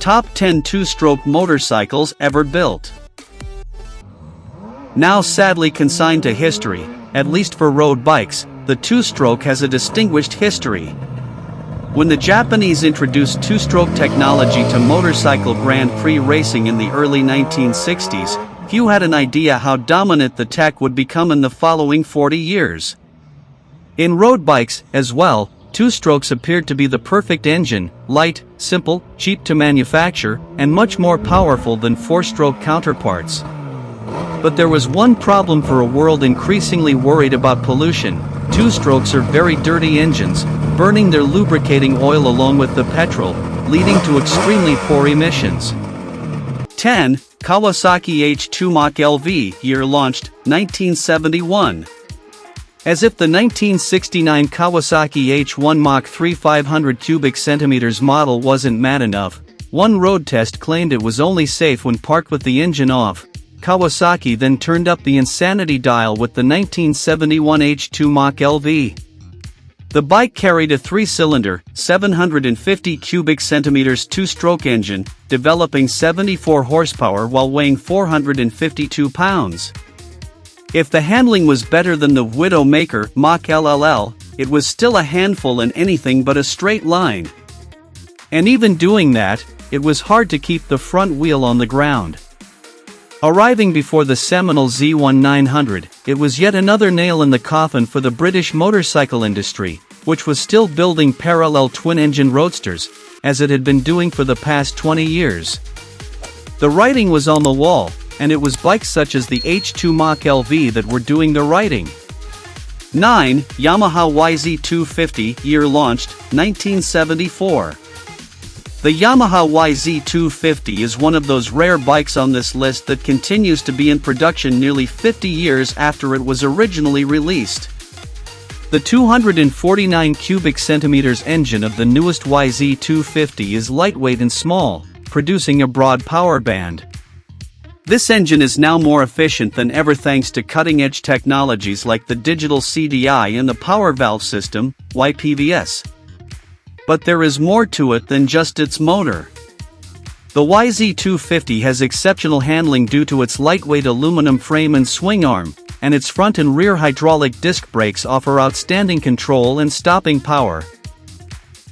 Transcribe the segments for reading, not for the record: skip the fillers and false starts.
Top 10 two-stroke motorcycles ever built. Now sadly consigned to history, at least for road bikes, the two-stroke has a distinguished history. When the Japanese introduced two-stroke technology to motorcycle Grand Prix racing in the early 1960s, few had an idea how dominant the tech would become in the following 40 years. In road bikes, as well, two-strokes appeared to be the perfect engine, light, simple, cheap to manufacture, and much more powerful than four-stroke counterparts. But there was one problem for a world increasingly worried about pollution. Two-strokes are very dirty engines, burning their lubricating oil along with the petrol, leading to extremely poor emissions. 10. Kawasaki H2 Mach LV, year launched, 1971. As if the 1969 Kawasaki H1 Mach 500 cubic centimeters model wasn't mad enough, one road test claimed it was only safe when parked with the engine off. Kawasaki then turned up the insanity dial with the 1971 H2 Mach LV. The bike carried a 3-cylinder, 750 cubic centimeters two-stroke engine, developing 74 horsepower while weighing 452 pounds. If the handling was better than the Widowmaker Mach LLL, it was still a handful and anything but a straight line. And even doing that, it was hard to keep the front wheel on the ground. Arriving before the seminal Z1900, it was yet another nail in the coffin for the British motorcycle industry, which was still building parallel twin-engine roadsters, as it had been doing for the past 20 years. The writing was on the wall, and it was bikes such as the H2 Mach LV that were doing the writing. 9. Yamaha YZ250, year launched, 1974. The Yamaha YZ250 is one of those rare bikes on this list that continues to be in production nearly 50 years after it was originally released. The 249 cubic centimeters engine of the newest YZ250 is lightweight and small, producing a broad power band. This engine is now more efficient than ever thanks to cutting-edge technologies like the digital CDI and the power valve system, YPVS. But there is more to it than just its motor. The YZ250 has exceptional handling due to its lightweight aluminum frame and swing arm, and its front and rear hydraulic disc brakes offer outstanding control and stopping power.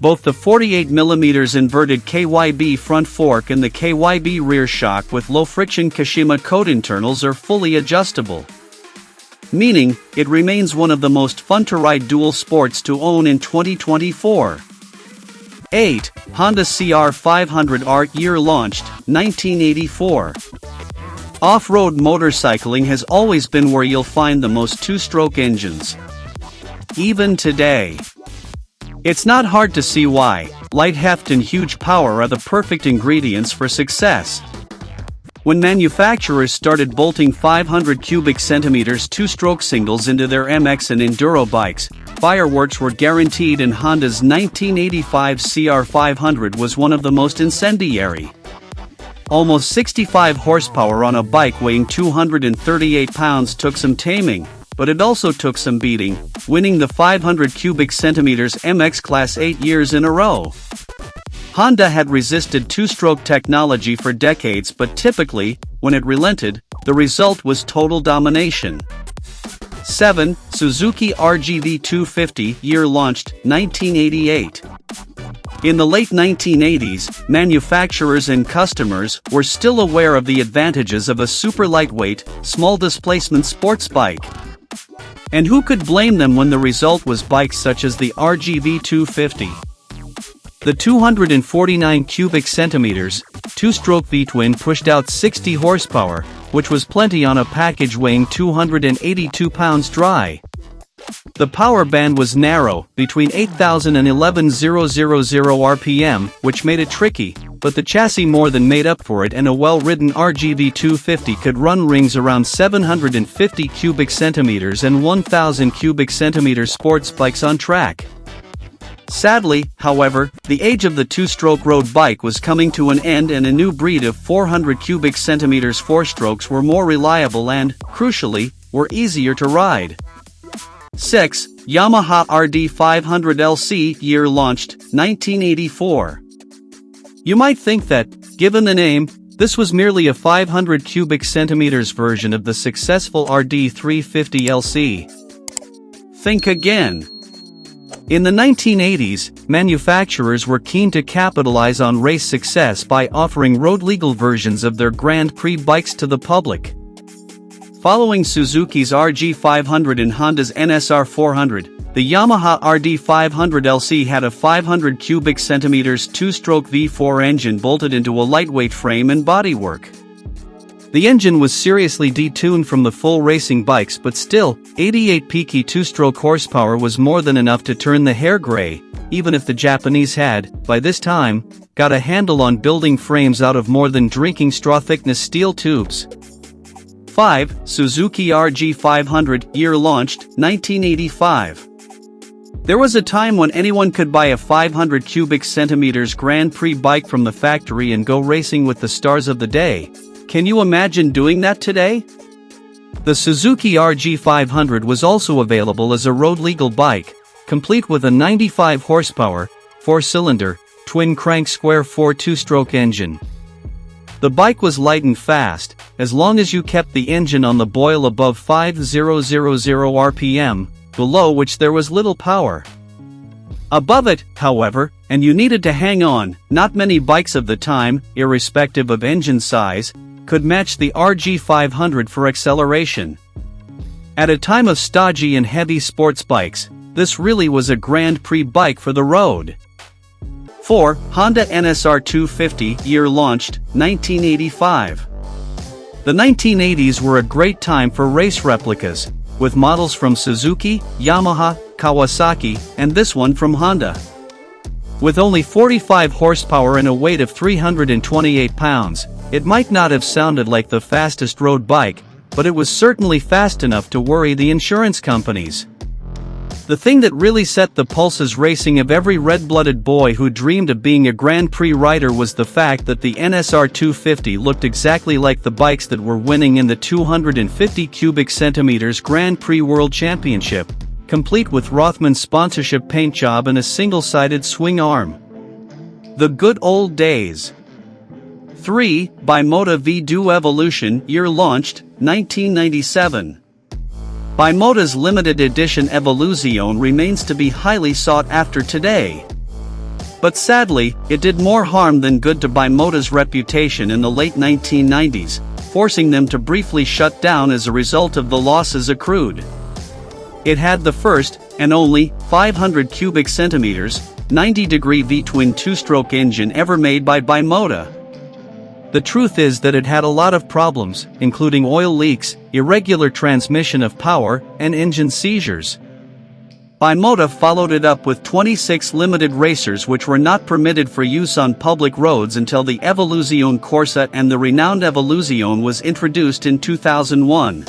Both the 48mm inverted KYB front fork and the KYB rear shock with low-friction Kashima coat internals are fully adjustable, meaning it remains one of the most fun-to-ride dual sports to own in 2024. 8. Honda CR500R, year launched, 1984. Off-road motorcycling has always been where you'll find the most two-stroke engines. Even today. It's not hard to see why. Light heft and huge power are the perfect ingredients for success. When manufacturers started bolting 500 cubic centimeters two-stroke singles into their MX and Enduro bikes, fireworks were guaranteed, and Honda's 1985 CR500 was one of the most incendiary. Almost 65 horsepower on a bike weighing 238 pounds took some taming, but it also took some beating, winning the 500 cubic centimeters MX Class 8 years in a row. Honda had resisted two-stroke technology for decades, but typically, when it relented, the result was total domination. 7. Suzuki RGV250, year launched, 1988. In the late 1980s, manufacturers and customers were still aware of the advantages of a super lightweight, small displacement sports bike. And who could blame them when the result was bikes such as the RGV250? The 249 cubic centimeters, two-stroke V-twin pushed out 60 horsepower, which was plenty on a package weighing 282 pounds dry. The power band was narrow, between 8,000 and 11,000 RPM, which made it tricky, but the chassis more than made up for it, and a well-ridden RGV250 could run rings around 750 cubic centimeters and 1,000 cubic centimeters sports bikes on track. Sadly, however, the age of the two-stroke road bike was coming to an end, and a new breed of 400 cubic centimeters four-strokes were more reliable and, crucially, were easier to ride. 6. Yamaha RD500 LC, year launched, 1984. You might think that, given the name, this was merely a 500 cubic centimeters version of the successful RD350 LC. Think again. In the 1980s, manufacturers were keen to capitalize on race success by offering road-legal versions of their Grand Prix bikes to the public. Following Suzuki's RG500 and Honda's NSR 400, the Yamaha RD500 LC had a 500 cubic centimeters two-stroke V4 engine bolted into a lightweight frame and bodywork. The engine was seriously detuned from the full racing bikes, but still, 88 peaky two-stroke horsepower was more than enough to turn the hair gray, even if the Japanese had, by this time, got a handle on building frames out of more than drinking straw thickness steel tubes. 5. Suzuki RG500, year launched, 1985. There was a time when anyone could buy a 500 cubic centimeters Grand Prix bike from the factory and go racing with the stars of the day. Can you imagine doing that today? The Suzuki RG500 was also available as a road-legal bike, complete with a 95 horsepower, 4-cylinder, twin-crank square-4 two-stroke engine. The bike was light and fast, as long as you kept the engine on the boil above 5000 RPM, below which there was little power. Above it, however, and you needed to hang on, not many bikes of the time, irrespective of engine size, could match the RG500 for acceleration. At a time of stodgy and heavy sports bikes, this really was a Grand Prix bike for the road. 4. Honda NSR 250, year launched, 1985. The 1980s were a great time for race replicas, with models from Suzuki, Yamaha, Kawasaki, and this one from Honda. With only 45 horsepower and a weight of 328 pounds, it might not have sounded like the fastest road bike, but it was certainly fast enough to worry the insurance companies. The thing that really set the pulses racing of every red-blooded boy who dreamed of being a Grand Prix rider was the fact that the NSR 250 looked exactly like the bikes that were winning in the 250 cubic centimeters Grand Prix World Championship, complete with Rothman sponsorship paint job and a single-sided swing arm. The good old days. 3. Bimota VDo Evolution, year launched, 1997. Bimota's limited edition Evolution remains to be highly sought after today. But sadly, it did more harm than good to Bimota's reputation in the late 1990s, forcing them to briefly shut down as a result of the losses accrued. It had the first, and only, 500 cubic centimeters, 90-degree V-twin two-stroke engine ever made by Bimota. The truth is that it had a lot of problems, including oil leaks, irregular transmission of power, and engine seizures. Bimota followed it up with 26 limited racers which were not permitted for use on public roads until the Evolution Corsa and the renowned Evolution was introduced in 2001.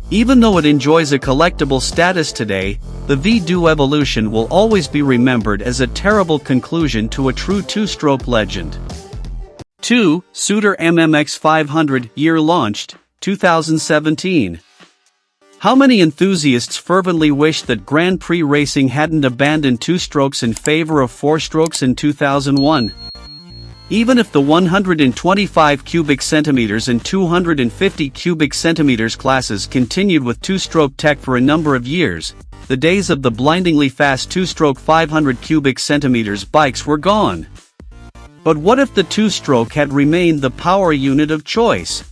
Even though it enjoys a collectible status today, the VDo Evolution will always be remembered as a terrible conclusion to a true two-stroke legend. 2. Suter MMX 500, year launched, 2017. How many enthusiasts fervently wish that Grand Prix racing hadn't abandoned two-strokes in favor of four-strokes in 2001? Even if the 125 cubic centimeters and 250 cubic centimeters classes continued with two-stroke tech for a number of years, the days of the blindingly fast two-stroke 500 cubic centimeters bikes were gone. But what if the two-stroke had remained the power unit of choice?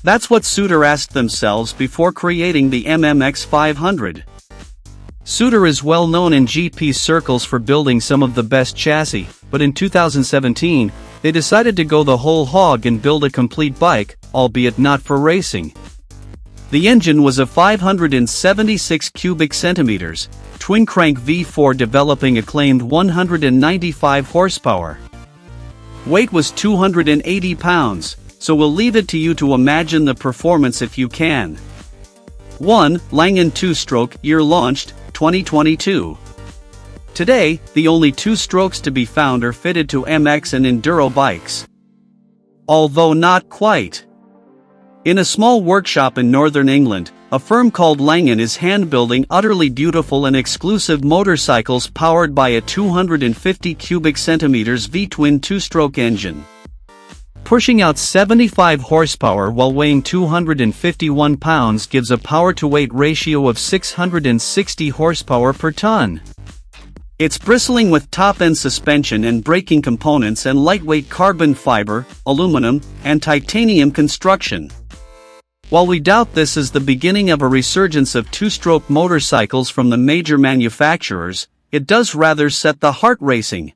That's what Suter asked themselves before creating the MMX 500. Suter is well known in GP circles for building some of the best chassis, but in 2017, they decided to go the whole hog and build a complete bike, albeit not for racing. The engine was a 576 cubic centimeters, twin-crank V4 developing acclaimed 195 horsepower. Weight was 280 pounds, so we'll leave it to you to imagine the performance if you can. 1. Langan Two Stroke, year launched, 2022. Today, the only two strokes to be found are fitted to MX and Enduro bikes. Although not quite. In a small workshop in northern England, a firm called Langen is hand-building utterly beautiful and exclusive motorcycles powered by a 250 cubic centimeters V-twin two-stroke engine. Pushing out 75 horsepower while weighing 251 pounds gives a power-to-weight ratio of 660 horsepower per ton. It's bristling with top-end suspension and braking components and lightweight carbon fiber, aluminum, and titanium construction. While we doubt this is the beginning of a resurgence of two-stroke motorcycles from the major manufacturers, it does rather set the heart racing.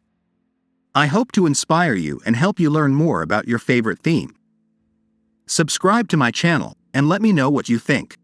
I hope to inspire you and help you learn more about your favorite theme. Subscribe to my channel and let me know what you think.